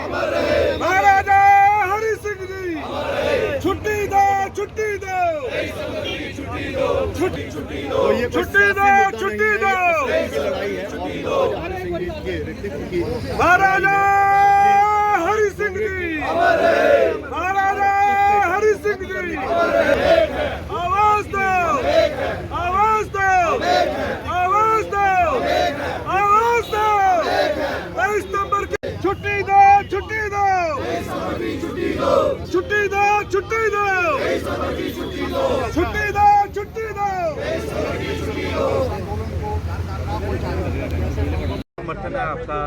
महाराजा हरि सिंह जी छुट्टी दो, छुट्टी दो, छुट्टी दो, छुट्टी दो, महाराजा हरि सिंह जी, महाराजा हरि सिंह जी, आवाज दो, आवाज दो, आवाज दो, आवाज दो, 23 नंबर की छुट्टी दो, छुट्टी दो, छुट्टी दो, छुट्टी दो, छुट्टी दो, छुट्टी दो, छुट्टी दो। समर्थन है आपका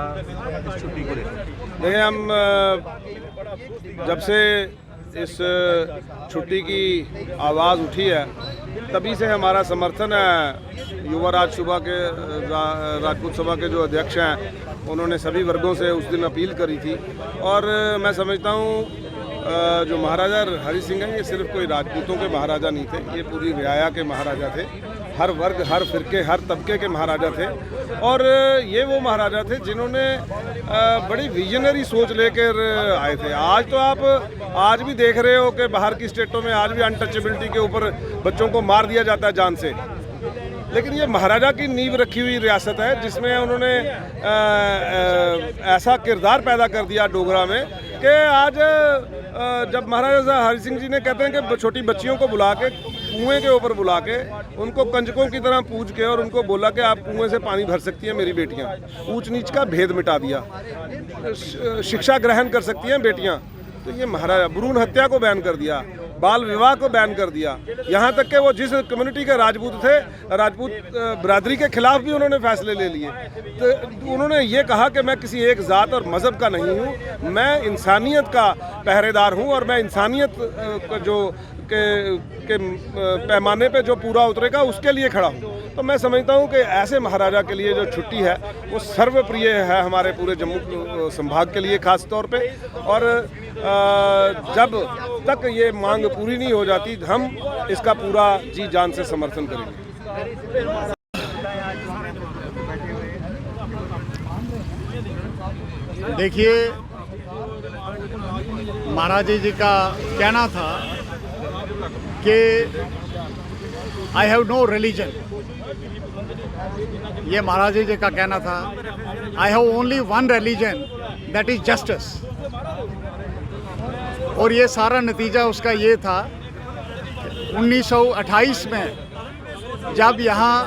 इस छुट्टी को लेकर? देखिए, हम जब से इस छुट्टी की आवाज़ उठी है तभी से हमारा समर्थन है। युवराज सभा के राजपूत सभा के जो अध्यक्ष हैं उन्होंने सभी वर्गों से उस दिन अपील करी थी और मैं समझता हूँ जो महाराजा हरि सिंह हैं ये सिर्फ कोई राजपूतों के महाराजा नहीं थे, ये पूरी रियाया के महाराजा थे। हर वर्ग, हर फिरके, हर तबके के महाराजा थे और ये वो महाराजा थे जिन्होंने बड़ी विजनरी सोच लेकर आए थे। आज तो आप आज भी देख रहे हो कि बाहर की स्टेटों में आज भी अनटचेबिलिटी के ऊपर बच्चों को मार दिया जाता है जान से, लेकिन ये महाराजा की नींव रखी हुई रियासत है जिसमें उन्होंने ऐसा किरदार पैदा कर दिया डोगरा में कि आज जब महाराजा हरि सिंह जी ने कहते हैं कि छोटी बच्चियों को बुला के कुएं के ऊपर बुला के उनको कंजकों की तरह पूज के और उनको बोला कि आप कुएं से पानी भर सकती हैं मेरी बेटियां, ऊंच नीच का भेद मिटा दिया, शिक्षा ग्रहण कर सकती हैं बेटियां। तो ये महाराजा भ्रूण हत्या को बैन कर दिया, बाल विवाह को बैन कर दिया, यहाँ तक कि वो जिस कम्युनिटी के राजपूत थे, राजपूत बिरादरी के खिलाफ भी उन्होंने फैसले ले लिए। तो उन्होंने ये कहा कि मैं किसी एक ज़ात और मज़हब का नहीं हूँ, मैं इंसानियत का पहरेदार हूँ और मैं इंसानियत के पैमाने पे जो पूरा उतरेगा उसके लिए खड़ा हूँ। तो मैं समझता हूँ कि ऐसे महाराजा के लिए जो छुट्टी है वो सर्वप्रिय है हमारे पूरे जम्मू संभाग के लिए ख़ास तौर पे। और जब तक ये मांग पूरी नहीं हो जाती हम इसका पूरा जी जान से समर्थन करेंगे। देखिए, महाराज जी का कहना था कि आई हैव नो रिलीजन, ये महाराज जी का कहना था। I have only one religion that is justice. और ये सारा नतीजा उसका ये था 1928 में जब यहाँ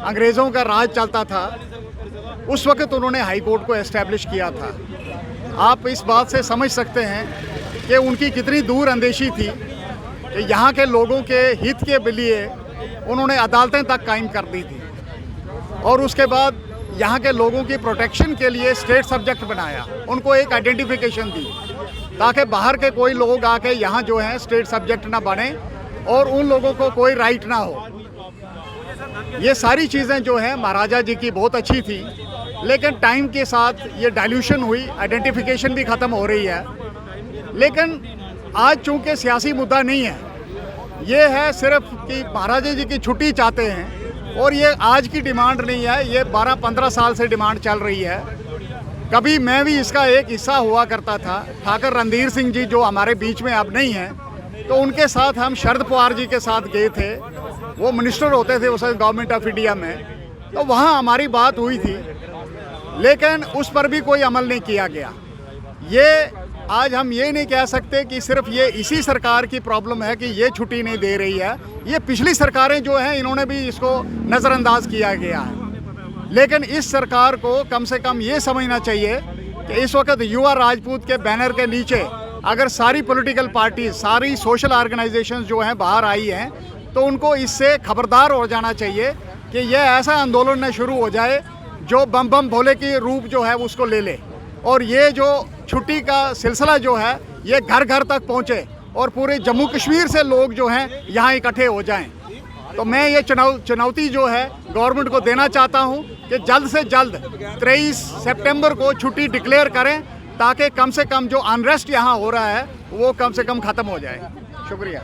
अंग्रेज़ों का राज चलता था उस वक़्त उन्होंने हाई कोर्ट को एस्टैब्लिश किया था। आप इस बात से समझ सकते हैं कि उनकी कितनी दूर अंदेशी थी कि यहाँ के लोगों के हित के लिए उन्होंने अदालतें तक कायम कर दी थी और उसके बाद यहाँ के लोगों की प्रोटेक्शन के लिए स्टेट सब्जेक्ट बनाया, उनको एक आइडेंटिफिकेशन दी ताकि बाहर के कोई लोग आके यहाँ जो है स्टेट सब्जेक्ट ना बने और उन लोगों को कोई राइट ना हो। ये सारी चीज़ें जो हैं महाराजा जी की बहुत अच्छी थी, लेकिन टाइम के साथ ये डाइल्यूशन हुई, आइडेंटिफिकेशन भी ख़त्म हो रही है। लेकिन आज चूँकि सियासी मुद्दा नहीं है, ये है सिर्फ कि महाराजा जी की छुट्टी चाहते हैं और ये आज की डिमांड नहीं है, ये 12-15 साल से डिमांड चल रही है। कभी मैं भी इसका एक हिस्सा हुआ करता था। ठाकुर रणधीर सिंह जी जो हमारे बीच में अब नहीं हैं, तो उनके साथ हम शरद पवार जी के साथ गए थे, वो मिनिस्टर होते थे उस गवर्नमेंट ऑफ इंडिया में, तो वहाँ हमारी बात हुई थी, लेकिन उस पर भी कोई अमल नहीं किया गया। ये आज हम ये नहीं कह सकते कि सिर्फ ये इसी सरकार की प्रॉब्लम है कि ये छुट्टी नहीं दे रही है, ये पिछली सरकारें जो हैं इन्होंने भी इसको नज़रअंदाज किया गया है। लेकिन इस सरकार को कम से कम ये समझना चाहिए कि इस वक्त युवा राजपूत के बैनर के नीचे अगर सारी पॉलिटिकल पार्टी, सारी सोशल ऑर्गेनाइजेशंस जो हैं बाहर आई हैं, तो उनको इससे खबरदार हो जाना चाहिए कि यह ऐसा आंदोलन न शुरू हो जाए जो बम बम भोले की रूप जो है उसको ले ले और ये जो छुट्टी का सिलसिला जो है ये घर घर तक पहुँचे और पूरे जम्मू कश्मीर से लोग जो हैं यहाँ इकट्ठे हो जाएं। तो मैं ये चुनौती जो है गवर्नमेंट को देना चाहता हूँ कि जल्द से जल्द 23 सितंबर को छुट्टी डिक्लेयर करें ताकि कम से कम जो अनरेस्ट यहाँ हो रहा है वो कम से कम ख़त्म हो जाए। शुक्रिया।